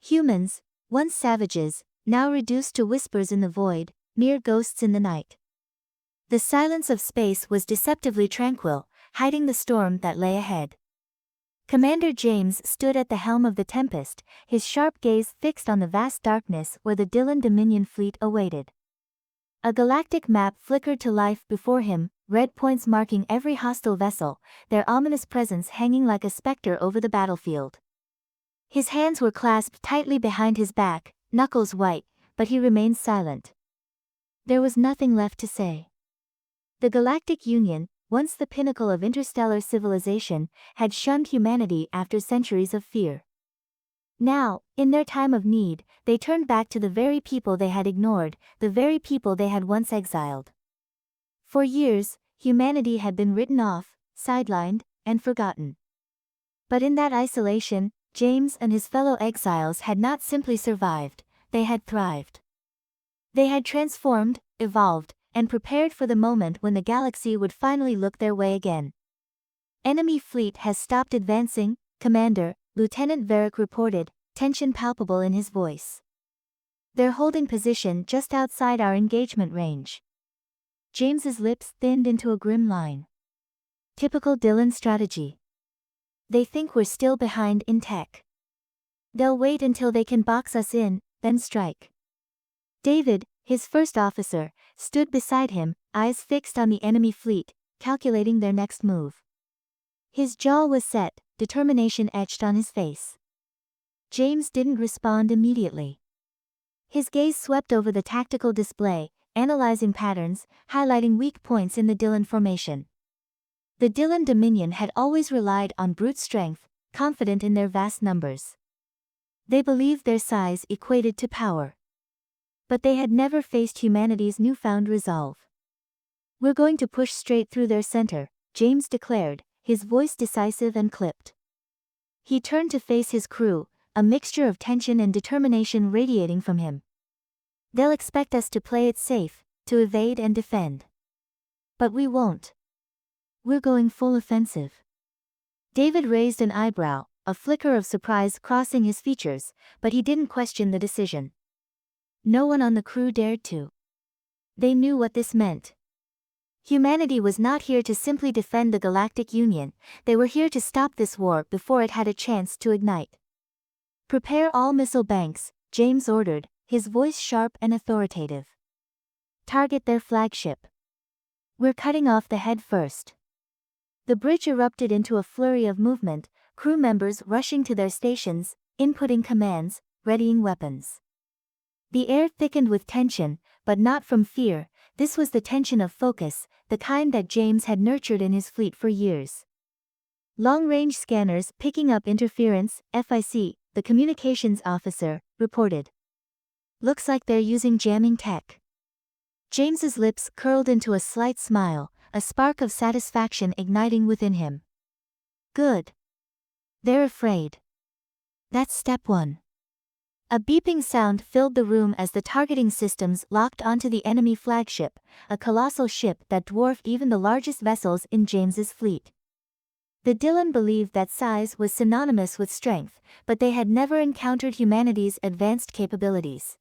Humans, once savages, now reduced to whispers in the void, mere ghosts in the night. The silence of space was deceptively tranquil, hiding the storm that lay ahead. Commander James stood at the helm of the Tempest, his sharp gaze fixed on the vast darkness where the Dylan Dominion fleet awaited. A galactic map flickered to life before him, red points marking every hostile vessel, their ominous presence hanging like a specter over the battlefield. His hands were clasped tightly behind his back, knuckles white, but he remained silent. There was nothing left to say. The Galactic Union, once the pinnacle of interstellar civilization, had shunned humanity after centuries of fear. Now, in their time of need, they turned back to the very people they had ignored, the very people they had once exiled. For years, humanity had been written off, sidelined, and forgotten. But in that isolation, James and his fellow exiles had not simply survived, they had thrived. They had transformed, evolved, and prepared for the moment when the galaxy would finally look their way again. Enemy fleet has stopped advancing, Commander, Lieutenant Varick reported, tension palpable in his voice. They're holding position just outside our engagement range. James's lips thinned into a grim line. Typical Dylan strategy. They think we're still behind in tech. They'll wait until they can box us in, then strike. David, his first officer, stood beside him, eyes fixed on the enemy fleet, calculating their next move. His jaw was set, determination etched on his face. James didn't respond immediately. His gaze swept over the tactical display, analyzing patterns, highlighting weak points in the Dylan formation. The Dylan Dominion had always relied on brute strength, confident in their vast numbers. They believed their size equated to power. But they had never faced humanity's newfound resolve. We're going to push straight through their center, James declared, his voice decisive and clipped. He turned to face his crew, a mixture of tension and determination radiating from him. They'll expect us to play it safe, to evade and defend. But we won't. We're going full offensive. David raised an eyebrow, a flicker of surprise crossing his features, but he didn't question the decision. No one on the crew dared to. They knew what this meant. Humanity was not here to simply defend the Galactic Union, they were here to stop this war before it had a chance to ignite. Prepare all missile banks, James ordered, his voice sharp and authoritative. Target their flagship. We're cutting off the head first. The bridge erupted into a flurry of movement, crew members rushing to their stations, inputting commands, readying weapons. The air thickened with tension, but not from fear, this was the tension of focus, the kind that James had nurtured in his fleet for years. Long-range scanners picking up interference, FIC, the communications officer, reported. Looks like they're using jamming tech. James's lips curled into a slight smile, a spark of satisfaction igniting within him. Good. They're afraid. That's step one. A beeping sound filled the room as the targeting systems locked onto the enemy flagship, a colossal ship that dwarfed even the largest vessels in James's fleet. The Dylan believed that size was synonymous with strength, but they had never encountered humanity's advanced capabilities.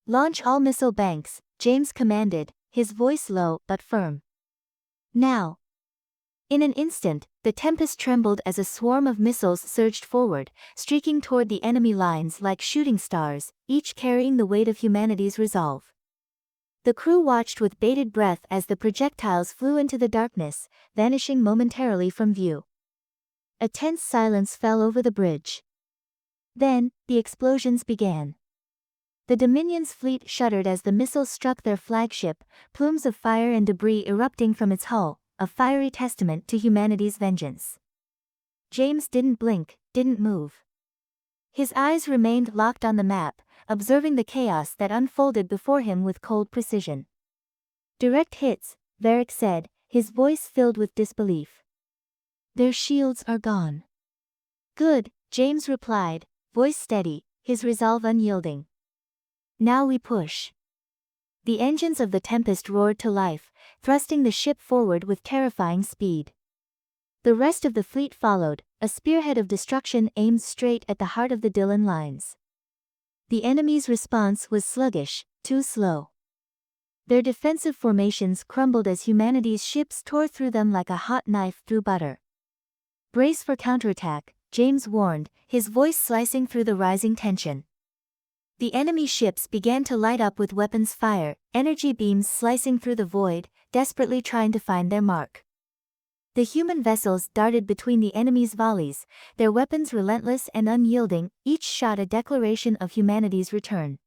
Launch all missile banks, James commanded, his voice low but firm. Now. In an instant, the Tempest trembled as a swarm of missiles surged forward, streaking toward the enemy lines like shooting stars, each carrying the weight of humanity's resolve. The crew watched with bated breath as the projectiles flew into the darkness, vanishing momentarily from view. A tense silence fell over the bridge. Then, the explosions began. The Dominion's fleet shuddered as the missiles struck their flagship, plumes of fire and debris erupting from its hull, a fiery testament to humanity's vengeance. James didn't blink, didn't move. His eyes remained locked on the map, observing the chaos that unfolded before him with cold precision. Direct hits, Varick said, his voice filled with disbelief. Their shields are gone. Good, James replied, voice steady, his resolve unyielding. Now we push. The engines of the Tempest roared to life, thrusting the ship forward with terrifying speed. The rest of the fleet followed, a spearhead of destruction aimed straight at the heart of the Dylan lines. The enemy's response was sluggish, too slow. Their defensive formations crumbled as humanity's ships tore through them like a hot knife through butter. "Brace for counterattack," James warned, his voice slicing through the rising tension. The enemy ships began to light up with weapons fire, energy beams slicing through the void, desperately trying to find their mark. The human vessels darted between the enemy's volleys, their weapons relentless and unyielding, each shot a declaration of humanity's return.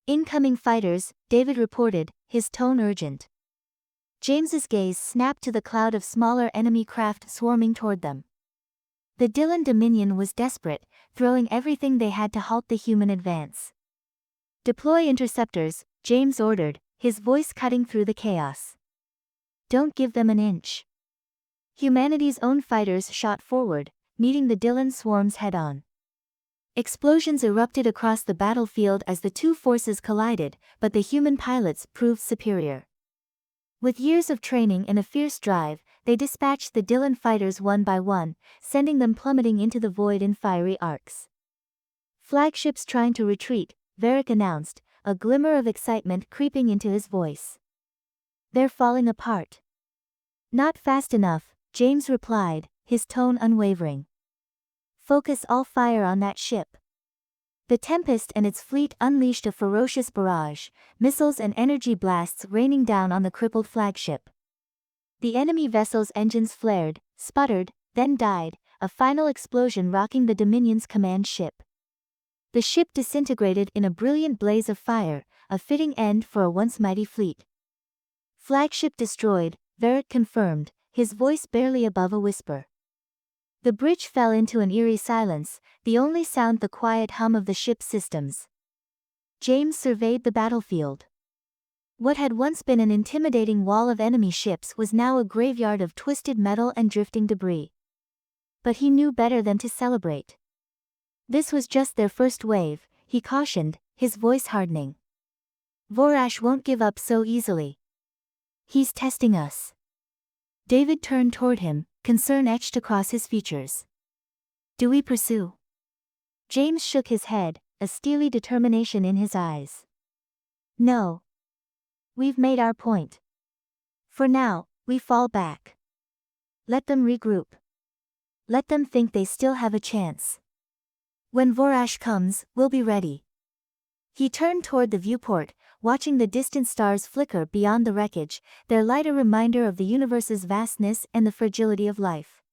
"Incoming fighters," David reported, his tone urgent. James's gaze snapped to the cloud of smaller enemy craft swarming toward them. The Dylan Dominion was desperate, throwing everything they had to halt the human advance. "Deploy interceptors," James ordered, his voice cutting through the chaos. "Don't give them an inch." Humanity's own fighters shot forward, meeting the Dylan swarms head-on. Explosions erupted across the battlefield as the two forces collided, but the human pilots proved superior. With years of training and a fierce drive, they dispatched the Dylan fighters one by one, sending them plummeting into the void in fiery arcs. "Flagships trying to retreat," Varric announced, a glimmer of excitement creeping into his voice. "They're falling apart." "Not fast enough," James replied, his tone unwavering. "Focus all fire on that ship." The Tempest and its fleet unleashed a ferocious barrage, missiles and energy blasts raining down on the crippled flagship. The enemy vessel's engines flared, sputtered, then died, a final explosion rocking the Dominion's command ship. The ship disintegrated in a brilliant blaze of fire, a fitting end for a once mighty fleet. "Flagship destroyed," Varric confirmed, his voice barely above a whisper. The bridge fell into an eerie silence, the only sound the quiet hum of the ship's systems. James surveyed the battlefield. What had once been an intimidating wall of enemy ships was now a graveyard of twisted metal and drifting debris. But he knew better than to celebrate. This was just their first wave, he cautioned, his voice hardening. "Vorash won't give up so easily. He's testing us." David turned toward him, concern etched across his features. "Do we pursue?" James shook his head, a steely determination in his eyes. "No. We've made our point. For now, we fall back. Let them regroup. Let them think they still have a chance. When Vorash comes, we'll be ready." He turned toward the viewport, watching the distant stars flicker beyond the wreckage, their light a reminder of the universe's vastness and the fragility of life.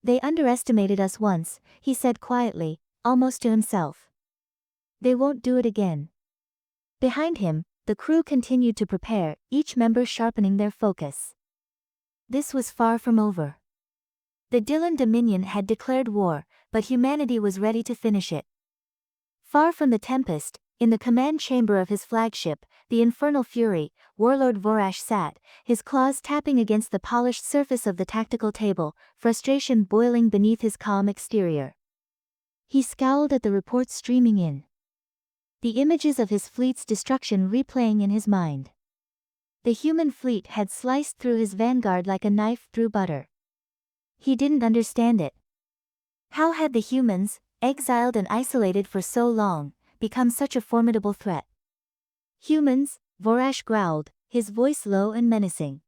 "They underestimated us once," he said quietly, almost to himself. "They won't do it again." Behind him, the crew continued to prepare, each member sharpening their focus. This was far from over. The Dylan Dominion had declared war, but humanity was ready to finish it. Far from the Tempest, in the command chamber of his flagship, the Infernal Fury, Warlord Vorash sat, his claws tapping against the polished surface of the tactical table, frustration boiling beneath his calm exterior. He scowled at the reports streaming in. The images of his fleet's destruction replaying in his mind. The human fleet had sliced through his vanguard like a knife through butter. He didn't understand it. How had the humans, exiled and isolated for so long, become such a formidable threat? "Humans," Vorash growled, his voice low and menacing.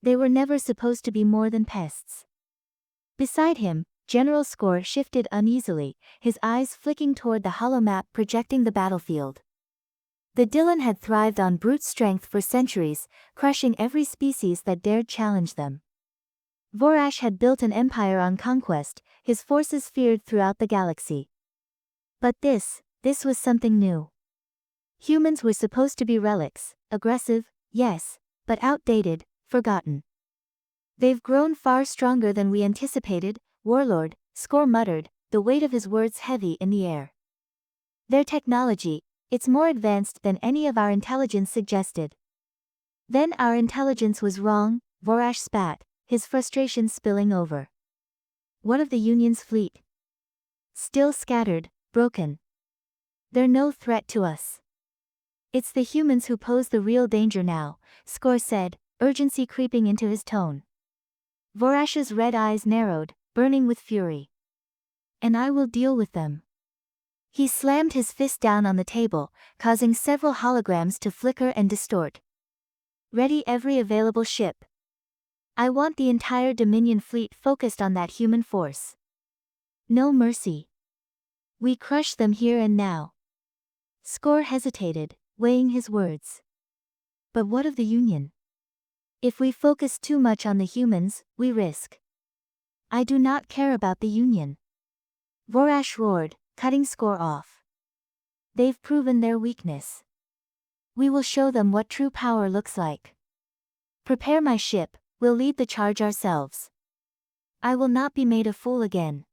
"They were never supposed to be more than pests." Beside him, General Score shifted uneasily, his eyes flicking toward the hollow map projecting the battlefield. The Dylan had thrived on brute strength for centuries, crushing every species that dared challenge them. Vorash had built an empire on conquest, his forces feared throughout the galaxy. But this was something new. Humans were supposed to be relics, aggressive, yes, but outdated, forgotten. "They've grown far stronger than we anticipated," Warlord, Score muttered, the weight of his words heavy in the air. "Their technology, it's more advanced than any of our intelligence suggested." "Then our intelligence was wrong," Vorash spat, his frustration spilling over. "What of the Union's fleet?" "Still scattered, broken. They're no threat to us." "It's the humans who pose the real danger now," Score said, urgency creeping into his tone. Vorash's red eyes narrowed, burning with fury. "And I will deal with them." He slammed his fist down on the table, causing several holograms to flicker and distort. Ready every available ship. I want the entire Dominion fleet focused on that human force. No mercy. We crush them here and now. Score hesitated, weighing his words. But what of the Union? If we focus too much on the humans, we risk. I do not care about the Union. Vorash roared, cutting Score off. They've proven their weakness. We will show them what true power looks like. Prepare my ship, we'll lead the charge ourselves. I will not be made a fool again.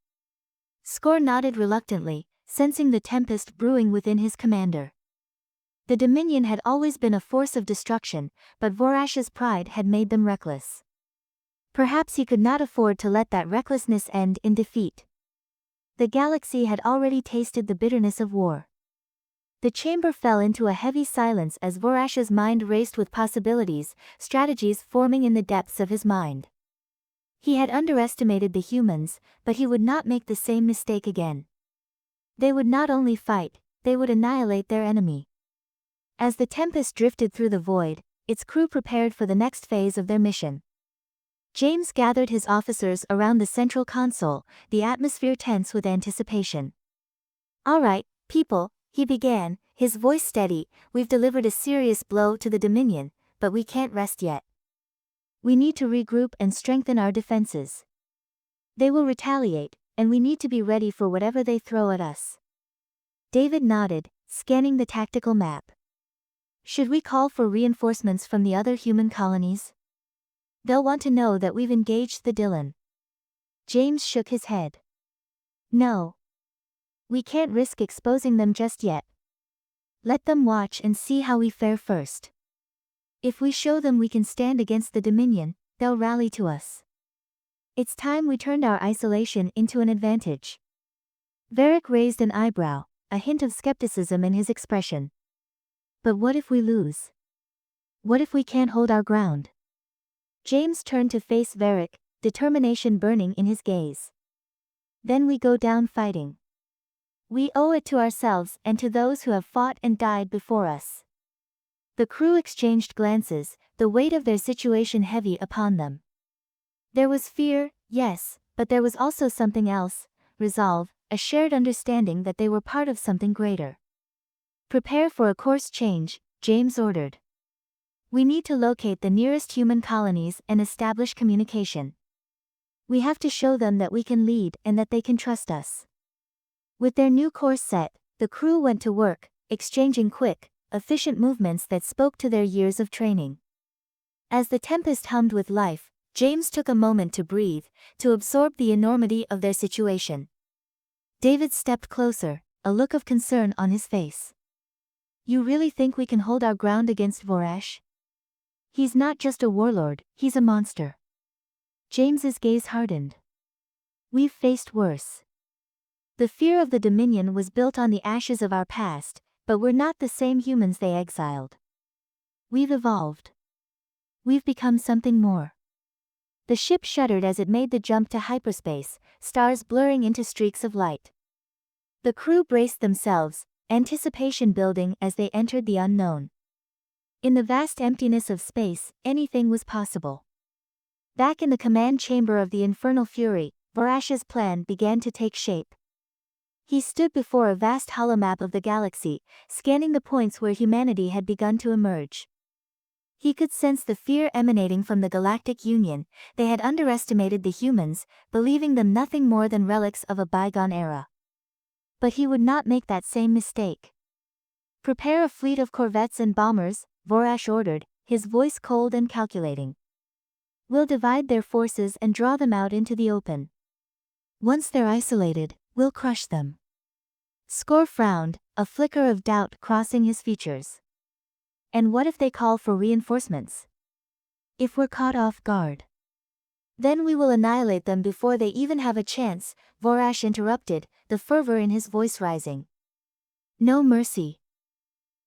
Score nodded reluctantly, sensing the tempest brewing within his commander. The Dominion had always been a force of destruction, but Vorash's pride had made them reckless. Perhaps he could not afford to let that recklessness end in defeat. The galaxy had already tasted the bitterness of war. The chamber fell into a heavy silence as Vorash's mind raced with possibilities, strategies forming in the depths of his mind. He had underestimated the humans, but he would not make the same mistake again. They would not only fight, they would annihilate their enemy. As the tempest drifted through the void, its crew prepared for the next phase of their mission. James gathered his officers around the central console, the atmosphere tense with anticipation. "All right, people," he began, his voice steady, "we've delivered a serious blow to the Dominion, but we can't rest yet. We need to regroup and strengthen our defenses. They will retaliate, and we need to be ready for whatever they throw at us." David nodded, scanning the tactical map. "Should we call for reinforcements from the other human colonies? They'll want to know that we've engaged the Dylan." James shook his head. "No. We can't risk exposing them just yet. Let them watch and see how we fare first. If we show them we can stand against the Dominion, they'll rally to us. It's time we turned our isolation into an advantage." Varric raised an eyebrow, a hint of skepticism in his expression. "But what if we lose? What if we can't hold our ground?" James turned to face Varric, determination burning in his gaze. "Then we go down fighting. We owe it to ourselves and to those who have fought and died before us." The crew exchanged glances, the weight of their situation heavy upon them. There was fear, yes, but there was also something else, resolve, a shared understanding that they were part of something greater. "Prepare for a course change," James ordered. "We need to locate the nearest human colonies and establish communication. We have to show them that we can lead and that they can trust us." With their new course set, the crew went to work, exchanging quick, efficient movements that spoke to their years of training. As the tempest hummed with life, James took a moment to breathe, to absorb the enormity of their situation. David stepped closer, a look of concern on his face. "You really think we can hold our ground against Vorash? He's not just a warlord, he's a monster." James's gaze hardened. "We've faced worse. The fear of the Dominion was built on the ashes of our past, but we're not the same humans they exiled. We've evolved. We've become something more." The ship shuddered as it made the jump to hyperspace, stars blurring into streaks of light. The crew braced themselves, anticipation building as they entered the unknown. In the vast emptiness of space, anything was possible. Back in the command chamber of the Infernal Fury, Vorash's plan began to take shape. He stood before a vast holomap of the galaxy, scanning the points where humanity had begun to emerge. He could sense the fear emanating from the Galactic Union. They had underestimated the humans, believing them nothing more than relics of a bygone era. But he would not make that same mistake. "Prepare a fleet of corvettes and bombers," Vorash ordered, his voice cold and calculating. "We'll divide their forces and draw them out into the open. Once they're isolated, we'll crush them." Score frowned, a flicker of doubt crossing his features. "And what if they call for reinforcements? If we're caught off guard? Then we will annihilate them before they even have a chance," Vorash interrupted, the fervor in his voice rising. "No mercy.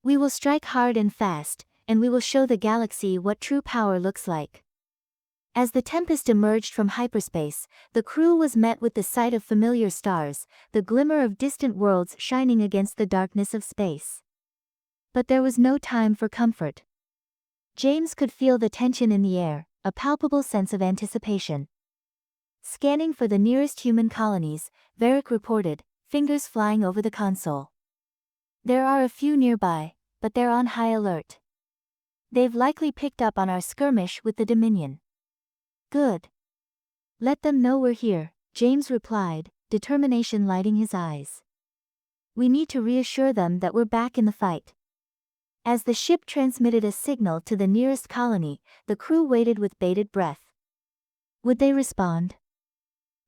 We will strike hard and fast, and we will show the galaxy what true power looks like." As the Tempest emerged from hyperspace, the crew was met with the sight of familiar stars, the glimmer of distant worlds shining against the darkness of space. But there was no time for comfort. James could feel the tension in the air, a palpable sense of anticipation. Scanning for the nearest human colonies, Varric reported, fingers flying over the console. There are a few nearby, but they're on high alert. They've likely picked up on our skirmish with the Dominion. Good. Let them know we're here, James replied, determination lighting his eyes. We need to reassure them that we're back in the fight. As the ship transmitted a signal to the nearest colony, the crew waited with bated breath. Would they respond?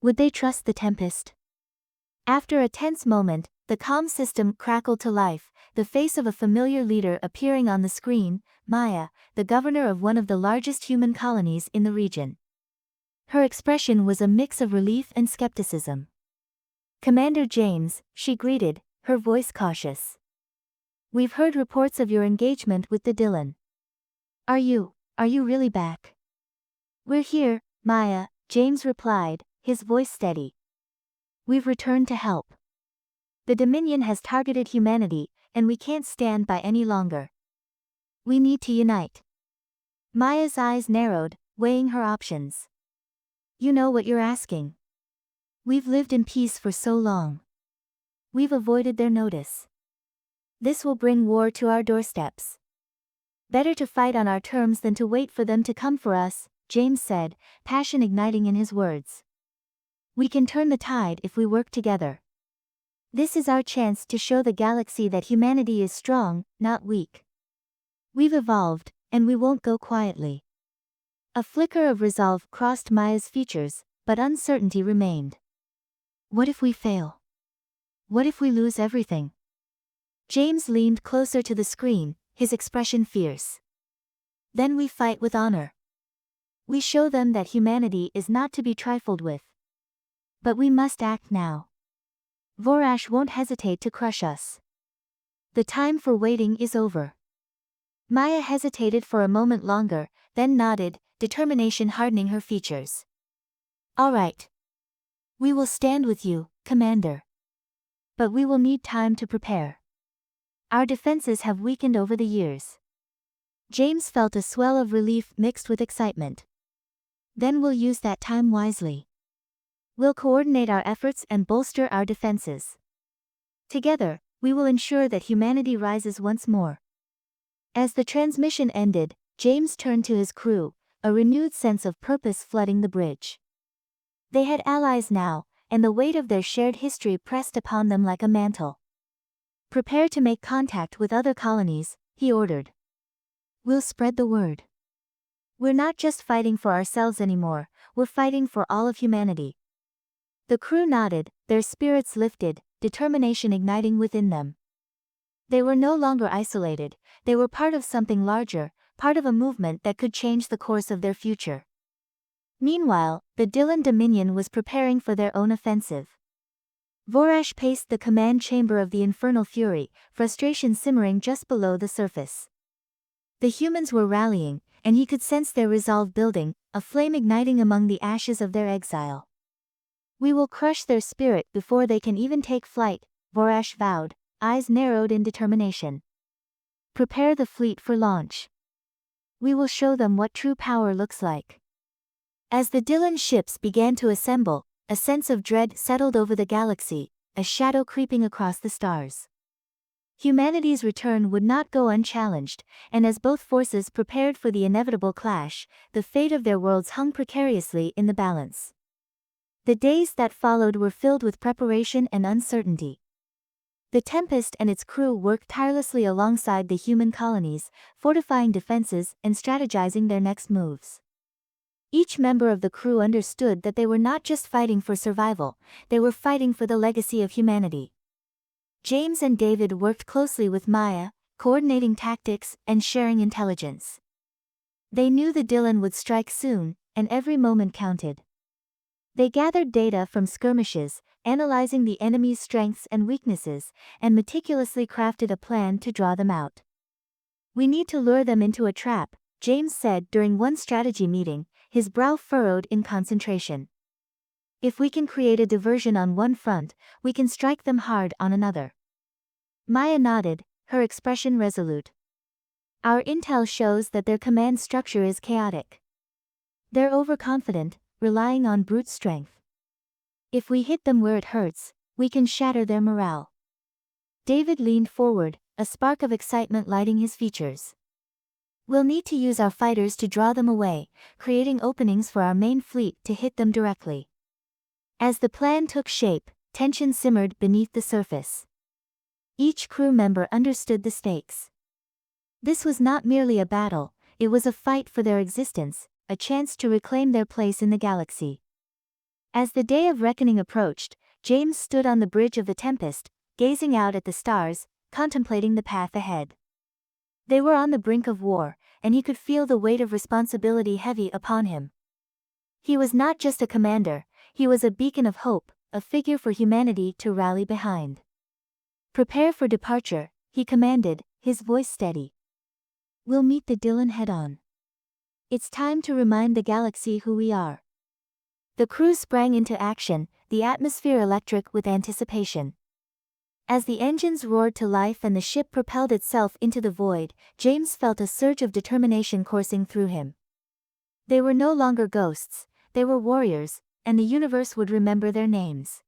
Would they trust the Tempest? After a tense moment, the comm system crackled to life, the face of a familiar leader appearing on the screen, Maya, the governor of one of the largest human colonies in the region. Her expression was a mix of relief and skepticism. Commander James, she greeted, her voice cautious. We've heard reports of your engagement with the Dylan. Are you really back? We're here, Maya, James replied, his voice steady. We've returned to help. The Dominion has targeted humanity, and we can't stand by any longer. We need to unite. Maya's eyes narrowed, weighing her options. You know what you're asking. We've lived in peace for so long. We've avoided their notice. This will bring war to our doorsteps. Better to fight on our terms than to wait for them to come for us, James said, passion igniting in his words. We can turn the tide if we work together. This is our chance to show the galaxy that humanity is strong, not weak. We've evolved, and we won't go quietly. A flicker of resolve crossed Maya's features, but uncertainty remained. What if we fail? What if we lose everything? James leaned closer to the screen, his expression fierce. Then we fight with honor. We show them that humanity is not to be trifled with. But we must act now. Vorash won't hesitate to crush us. The time for waiting is over. Maya hesitated for a moment longer, then nodded, determination hardening her features. All right. We will stand with you, Commander. But we will need time to prepare. Our defenses have weakened over the years. James felt a swell of relief mixed with excitement. Then we'll use that time wisely. We'll coordinate our efforts and bolster our defenses. Together, we will ensure that humanity rises once more. As the transmission ended, James turned to his crew, a renewed sense of purpose flooding the bridge. They had allies now, and the weight of their shared history pressed upon them like a mantle. Prepare to make contact with other colonies, he ordered. We'll spread the word. We're not just fighting for ourselves anymore, we're fighting for all of humanity. The crew nodded, their spirits lifted, determination igniting within them. They were no longer isolated, they were part of something larger, part of a movement that could change the course of their future. Meanwhile, the Dylan Dominion was preparing for their own offensive. Vorash paced the command chamber of the Infernal Fury, frustration simmering just below the surface. The humans were rallying, and he could sense their resolve building, a flame igniting among the ashes of their exile. We will crush their spirit before they can even take flight, Vorash vowed, eyes narrowed in determination. Prepare the fleet for launch. We will show them what true power looks like. As the Dylan ships began to assemble, a sense of dread settled over the galaxy, a shadow creeping across the stars. Humanity's return would not go unchallenged, and as both forces prepared for the inevitable clash, the fate of their worlds hung precariously in the balance. The days that followed were filled with preparation and uncertainty. The Tempest and its crew worked tirelessly alongside the human colonies, fortifying defenses and strategizing their next moves. Each member of the crew understood that they were not just fighting for survival, they were fighting for the legacy of humanity. James and David worked closely with Maya, coordinating tactics and sharing intelligence. They knew the Dylan would strike soon, and every moment counted. They gathered data from skirmishes, analyzing the enemy's strengths and weaknesses, and meticulously crafted a plan to draw them out. We need to lure them into a trap, James said during one strategy meeting, his brow furrowed in concentration. If we can create a diversion on one front, we can strike them hard on another. Maya nodded, her expression resolute. Our intel shows that their command structure is chaotic. They're overconfident, relying on brute strength. If we hit them where it hurts, we can shatter their morale. David leaned forward, a spark of excitement lighting his features. We'll need to use our fighters to draw them away, creating openings for our main fleet to hit them directly. As the plan took shape, tension simmered beneath the surface. Each crew member understood the stakes. This was not merely a battle, it was a fight for their existence, a chance to reclaim their place in the galaxy. As the day of reckoning approached, James stood on the bridge of the Tempest, gazing out at the stars, contemplating the path ahead. They were on the brink of war, and he could feel the weight of responsibility heavy upon him. He was not just a commander, he was a beacon of hope, a figure for humanity to rally behind. Prepare for departure, he commanded, his voice steady. We'll meet the Dylan head-on. It's time to remind the galaxy who we are. The crew sprang into action, the atmosphere electric with anticipation. As the engines roared to life and the ship propelled itself into the void, James felt a surge of determination coursing through him. They were no longer ghosts, they were warriors, and the universe would remember their names.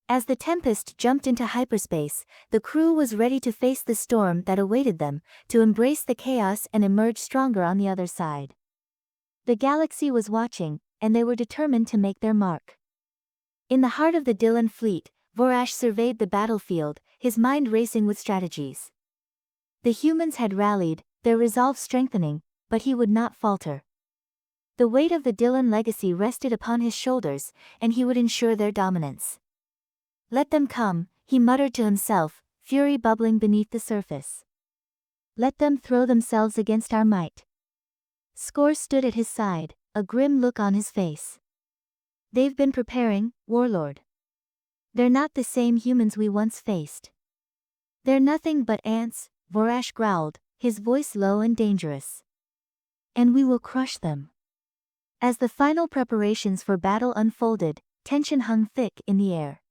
As the Tempest jumped into hyperspace, the crew was ready to face the storm that awaited them, to embrace the chaos and emerge stronger on the other side. The galaxy was watching, and they were determined to make their mark. In the heart of the Dylan fleet, Vorash surveyed the battlefield, his mind racing with strategies. The humans had rallied, their resolve strengthening, but he would not falter. The weight of the Dylan legacy rested upon his shoulders, and he would ensure their dominance. Let them come, he muttered to himself, fury bubbling beneath the surface. Let them throw themselves against our might. Score stood at his side, a grim look on his face. They've been preparing, Warlord. They're not the same humans we once faced. They're nothing but ants, Vorash growled, his voice low and dangerous. And we will crush them. As the final preparations for battle unfolded, tension hung thick in the air.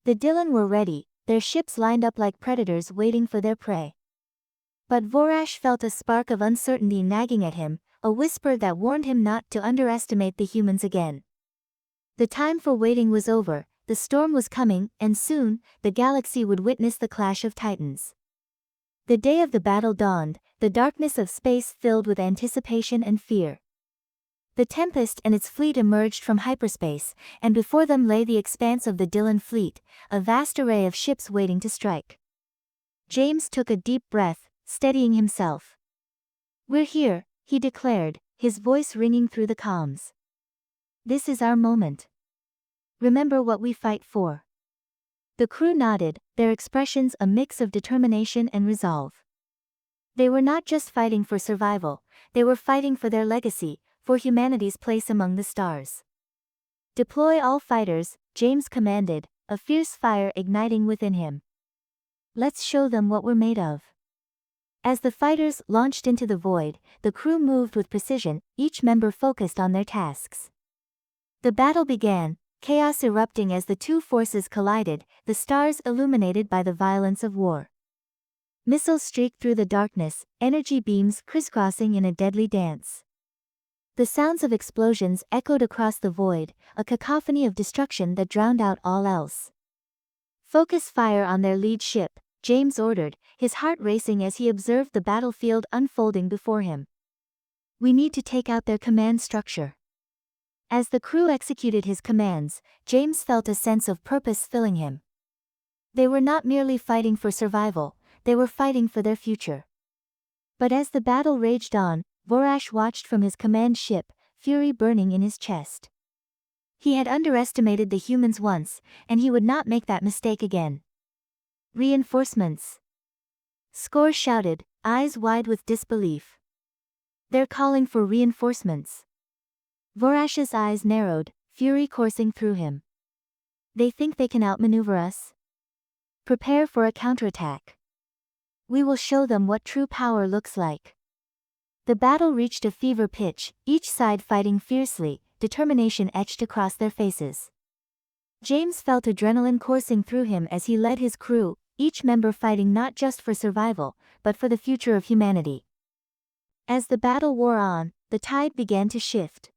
The Dylan were ready, their ships lined up like predators waiting for their prey. But Vorash felt a spark of uncertainty nagging at him, a whisper that warned him not to underestimate the humans again. The time for waiting was over, the storm was coming, and soon, the galaxy would witness the clash of titans. The day of the battle dawned, the darkness of space filled with anticipation and fear. The Tempest and its fleet emerged from hyperspace, and before them lay the expanse of the Dylan fleet, a vast array of ships waiting to strike. James took a deep breath, steadying himself. We're here, he declared, his voice ringing through the comms. This is our moment. Remember what we fight for. The crew nodded, their expressions a mix of determination and resolve. They were not just fighting for survival, they were fighting for their legacy, for humanity's place among the stars. Deploy all fighters, James commanded, a fierce fire igniting within him. Let's show them what we're made of. As the fighters launched into the void, the crew moved with precision, each member focused on their tasks. The battle began, chaos erupting as the two forces collided, the stars illuminated by the violence of war. Missiles streaked through the darkness, energy beams crisscrossing in a deadly dance. The sounds of explosions echoed across the void, a cacophony of destruction that drowned out all else. Focus fire on their lead ship, James ordered, his heart racing as he observed the battlefield unfolding before him. We need to take out their command structure. As the crew executed his commands, James felt a sense of purpose filling him. They were not merely fighting for survival, they were fighting for their future. But as the battle raged on, Vorash watched from his command ship, fury burning in his chest. He had underestimated the humans once, and he would not make that mistake again. Reinforcements! Score shouted, eyes wide with disbelief. They're calling for reinforcements. Vorash's eyes narrowed, fury coursing through him. They think they can outmaneuver us? Prepare for a counterattack. We will show them what true power looks like. The battle reached a fever pitch, each side fighting fiercely, determination etched across their faces. James felt adrenaline coursing through him as he led his crew, each member fighting not just for survival, but for the future of humanity. As the battle wore on, the tide began to shift.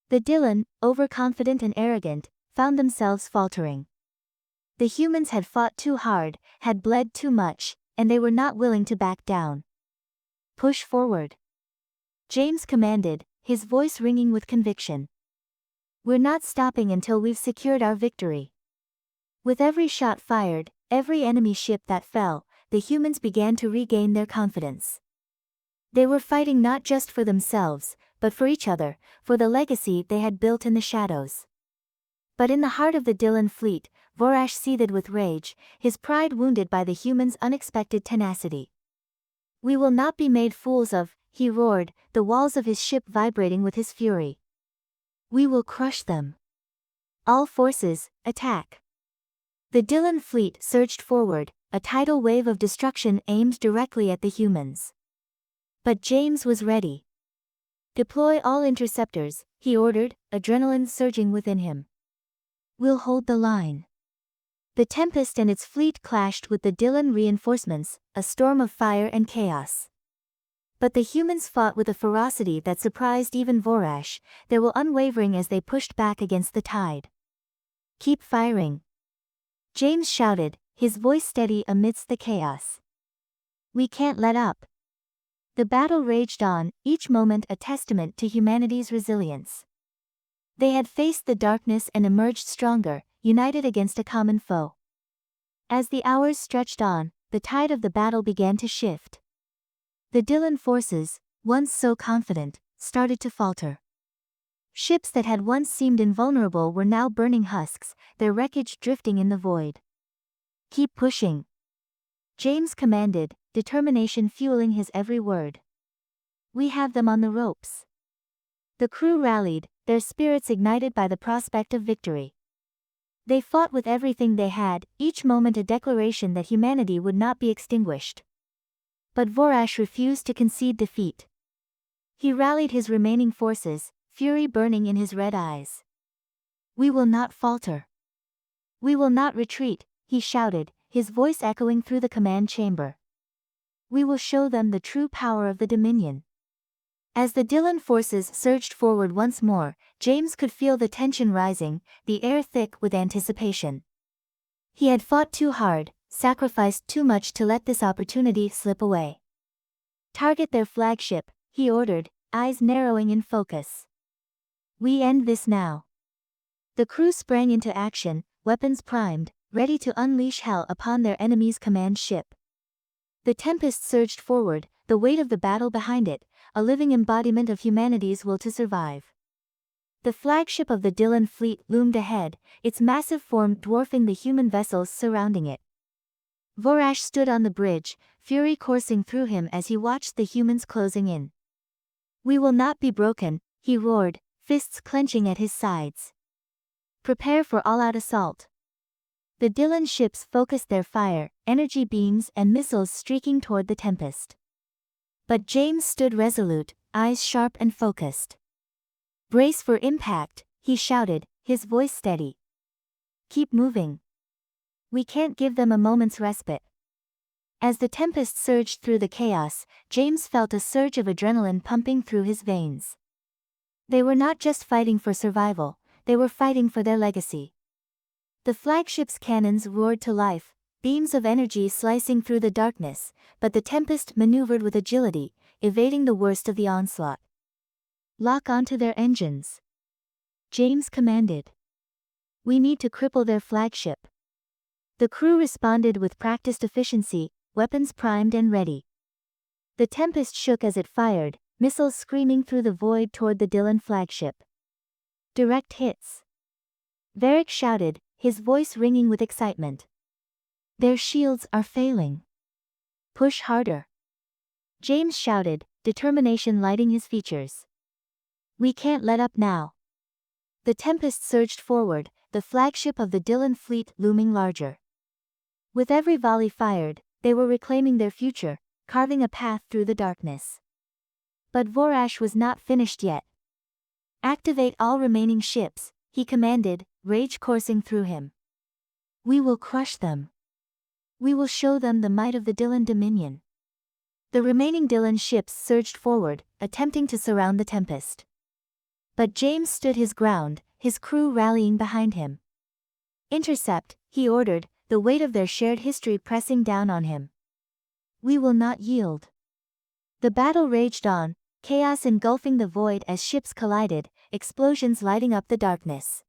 The Dylan, overconfident and arrogant, found themselves faltering. The humans had fought too hard, had bled too much, and they were not willing to back down. Push forward. James commanded, his voice ringing with conviction. We're not stopping until we've secured our victory. With every shot fired, every enemy ship that fell, the humans began to regain their confidence. They were fighting not just for themselves, but for each other, for the legacy they had built in the shadows. But in the heart of the Dylan fleet, Vorash seethed with rage, his pride wounded by the humans' unexpected tenacity. We will not be made fools of, he roared, the walls of his ship vibrating with his fury. We will crush them. All forces, attack. The Dylan fleet surged forward, a tidal wave of destruction aimed directly at the humans. But James was ready. Deploy all interceptors, he ordered, adrenaline surging within him. We'll hold the line. The Tempest and its fleet clashed with the Dylan reinforcements, a storm of fire and chaos. But the humans fought with a ferocity that surprised even Vorash, they were unwavering as they pushed back against the tide. Keep firing. James shouted, his voice steady amidst the chaos. We can't let up. The battle raged on, each moment a testament to humanity's resilience. They had faced the darkness and emerged stronger, united against a common foe. As the hours stretched on, the tide of the battle began to shift. The Dylan forces, once so confident, started to falter. Ships that had once seemed invulnerable were now burning husks, their wreckage drifting in the void. Keep pushing. James commanded, determination fueling his every word. We have them on the ropes. The crew rallied, their spirits ignited by the prospect of victory. They fought with everything they had, each moment a declaration that humanity would not be extinguished. But Vorash refused to concede defeat. He rallied his remaining forces, fury burning in his red eyes. We will not falter. We will not retreat, he shouted, his voice echoing through the command chamber. We will show them the true power of the Dominion. As the Dylan forces surged forward once more, James could feel the tension rising, the air thick with anticipation. He had fought too hard, sacrificed too much to let this opportunity slip away. Target their flagship, he ordered, eyes narrowing in focus. We end this now. The crew sprang into action, weapons primed, ready to unleash hell upon their enemy's command ship. The Tempest surged forward, the weight of the battle behind it, a living embodiment of humanity's will to survive. The flagship of the Dylan fleet loomed ahead, its massive form dwarfing the human vessels surrounding it. Vorash stood on the bridge, fury coursing through him as he watched the humans closing in. We will not be broken, he roared, fists clenching at his sides. Prepare for all-out assault. The Dylan ships focused their fire, energy beams and missiles streaking toward the Tempest. But James stood resolute, eyes sharp and focused. Brace for impact, he shouted, his voice steady. Keep moving. We can't give them a moment's respite. As the Tempest surged through the chaos, James felt a surge of adrenaline pumping through his veins. They were not just fighting for survival, they were fighting for their legacy. The flagship's cannons roared to life, beams of energy slicing through the darkness, but the Tempest maneuvered with agility, evading the worst of the onslaught. Lock onto their engines. James commanded. We need to cripple their flagship. The crew responded with practiced efficiency, weapons primed and ready. The Tempest shook as it fired, missiles screaming through the void toward the Dylan flagship. Direct hits. Varric shouted, his voice ringing with excitement. Their shields are failing. Push harder. James shouted, determination lighting his features. We can't let up now. The Tempest surged forward, the flagship of the Dylan fleet looming larger. With every volley fired, they were reclaiming their future, carving a path through the darkness. But Vorash was not finished yet. "Activate all remaining ships," he commanded, rage coursing through him. "We will crush them. We will show them the might of the Dylan Dominion." The remaining Dylan ships surged forward, attempting to surround the Tempest. But James stood his ground, his crew rallying behind him. "Intercept," he ordered, the weight of their shared history pressing down on him. "We will not yield." The battle raged on, chaos engulfing the void as ships collided, explosions lighting up the darkness.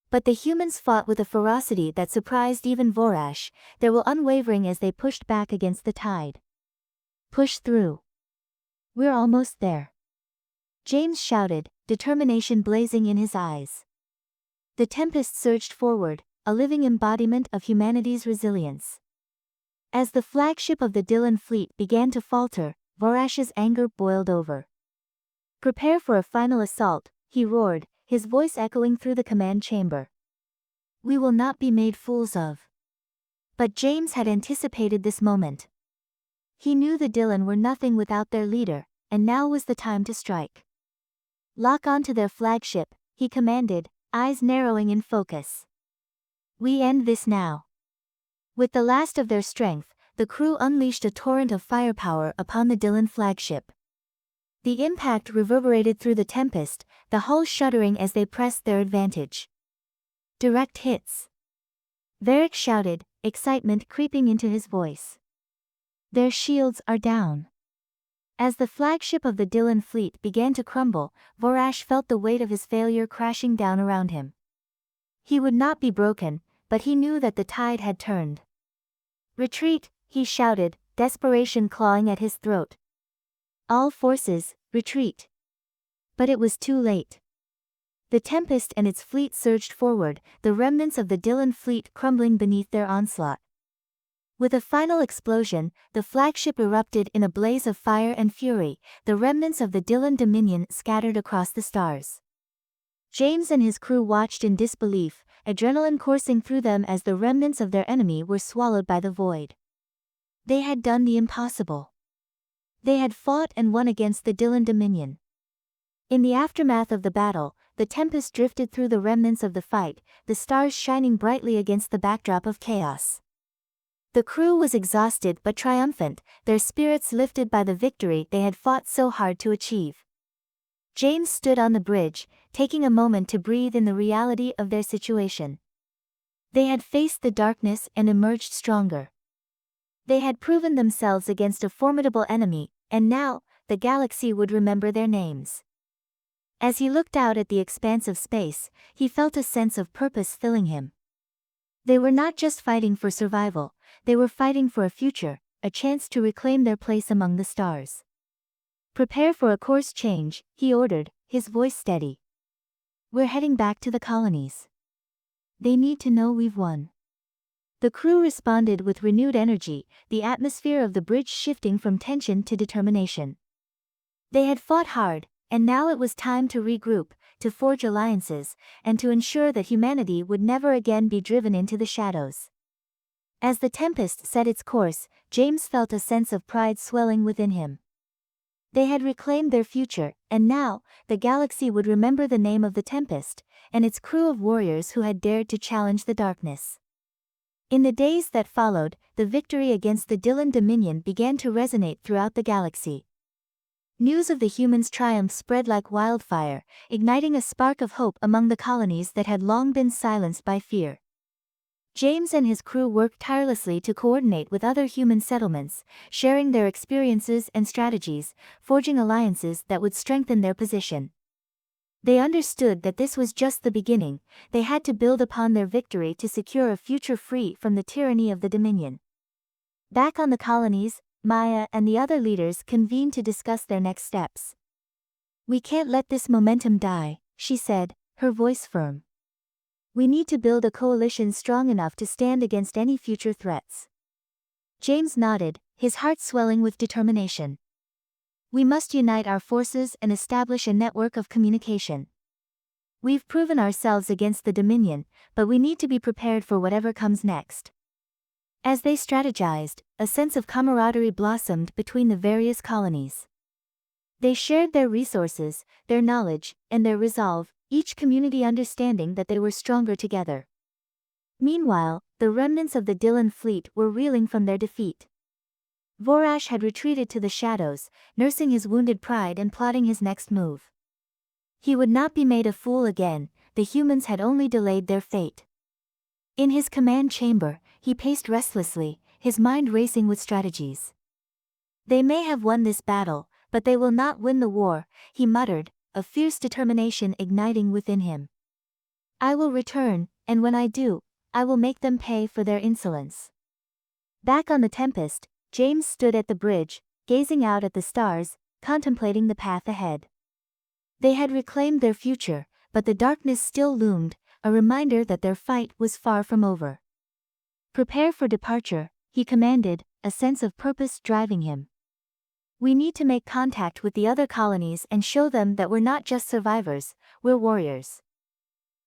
But the humans fought with a ferocity that surprised even Vorash. They were unwavering as they pushed back against the tide. "Push through. We're almost there," James shouted, determination blazing in his eyes. The Tempest surged forward, a living embodiment of humanity's resilience. As the flagship of the Dylan fleet began to falter, Vorash's anger boiled over. "Prepare for a final assault," he roared, his voice echoing through the command chamber. "We will not be made fools of." But James had anticipated this moment. He knew the Dylan were nothing without their leader, and now was the time to strike. "Lock onto their flagship," he commanded, eyes narrowing in focus. "We end this now." With the last of their strength, the crew unleashed a torrent of firepower upon the Dylan flagship. The impact reverberated through the Tempest, the hull shuddering as they pressed their advantage. "Direct hits," Varric shouted, excitement creeping into his voice. "Their shields are down." As the flagship of the Dylan fleet began to crumble, Vorash felt the weight of his failure crashing down around him. He would not be broken, but he knew that the tide had turned. "Retreat," he shouted, desperation clawing at his throat. "All forces, retreat." But it was too late. The Tempest and its fleet surged forward, the remnants of the Dylan fleet crumbling beneath their onslaught. With a final explosion, the flagship erupted in a blaze of fire and fury, the remnants of the Dylan Dominion scattered across the stars. James and his crew watched in disbelief, adrenaline coursing through them as the remnants of their enemy were swallowed by the void. They had done the impossible. They had fought and won against the Dylan Dominion. In the aftermath of the battle, the Tempest drifted through the remnants of the fight, the stars shining brightly against the backdrop of chaos. The crew was exhausted but triumphant, their spirits lifted by the victory they had fought so hard to achieve. James stood on the bridge, taking a moment to breathe in the reality of their situation. They had faced the darkness and emerged stronger. They had proven themselves against a formidable enemy, and now, the galaxy would remember their names. As he looked out at the expanse of space, he felt a sense of purpose filling him. They were not just fighting for survival, they were fighting for a future, a chance to reclaim their place among the stars. "Prepare for a course change," he ordered, his voice steady. "We're heading back to the colonies. They need to know we've won." The crew responded with renewed energy, the atmosphere of the bridge shifting from tension to determination. They had fought hard, and now it was time to regroup, to forge alliances, and to ensure that humanity would never again be driven into the shadows. As the Tempest set its course, James felt a sense of pride swelling within him. They had reclaimed their future, and now, the galaxy would remember the name of the Tempest, and its crew of warriors who had dared to challenge the darkness. In the days that followed, the victory against the Dylan Dominion began to resonate throughout the galaxy. News of the humans' triumph spread like wildfire, igniting a spark of hope among the colonies that had long been silenced by fear. James and his crew worked tirelessly to coordinate with other human settlements, sharing their experiences and strategies, forging alliances that would strengthen their position. They understood that this was just the beginning, they had to build upon their victory to secure a future free from the tyranny of the Dominion. Back on the colonies, Maya and the other leaders convened to discuss their next steps. "We can't let this momentum die," she said, her voice firm. "We need to build a coalition strong enough to stand against any future threats." James nodded, his heart swelling with determination. "We must unite our forces and establish a network of communication. We've proven ourselves against the Dominion, but we need to be prepared for whatever comes next." As they strategized, a sense of camaraderie blossomed between the various colonies. They shared their resources, their knowledge, and their resolve, each community understanding that they were stronger together. Meanwhile, the remnants of the Dylan fleet were reeling from their defeat. Vorash had retreated to the shadows, nursing his wounded pride and plotting his next move. He would not be made a fool again, the humans had only delayed their fate. In his command chamber, he paced restlessly, his mind racing with strategies. They may have won this battle, but they will not win the war, he muttered, a fierce determination igniting within him. I will return, and when I do, I will make them pay for their insolence. Back on the Tempest, James stood at the bridge, gazing out at the stars, contemplating the path ahead. They had reclaimed their future, but the darkness still loomed, a reminder that their fight was far from over. Prepare for departure, he commanded, a sense of purpose driving him. We need to make contact with the other colonies and show them that we're not just survivors, we're warriors.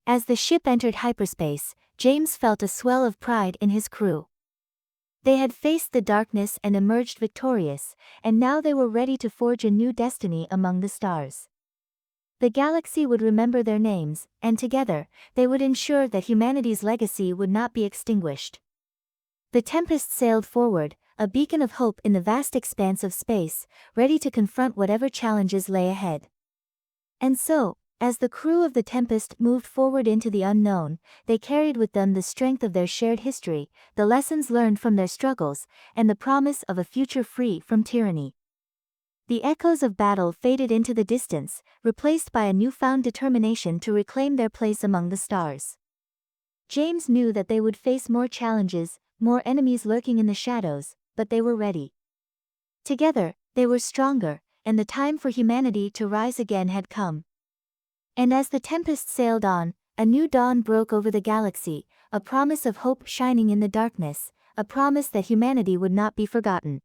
As the ship entered hyperspace, James felt a swell of pride in his crew. They had faced the darkness and emerged victorious, and now they were ready to forge a new destiny among the stars. The galaxy would remember their names, and together, they would ensure that humanity's legacy would not be extinguished. The Tempest sailed forward, a beacon of hope in the vast expanse of space, ready to confront whatever challenges lay ahead. And so, as the crew of the Tempest moved forward into the unknown, they carried with them the strength of their shared history, the lessons learned from their struggles, and the promise of a future free from tyranny. The echoes of battle faded into the distance, replaced by a newfound determination to reclaim their place among the stars. James knew that they would face more challenges, more enemies lurking in the shadows, but they were ready. Together, they were stronger, and the time for humanity to rise again had come. And as the Tempest sailed on, a new dawn broke over the galaxy, a promise of hope shining in the darkness, a promise that humanity would not be forgotten.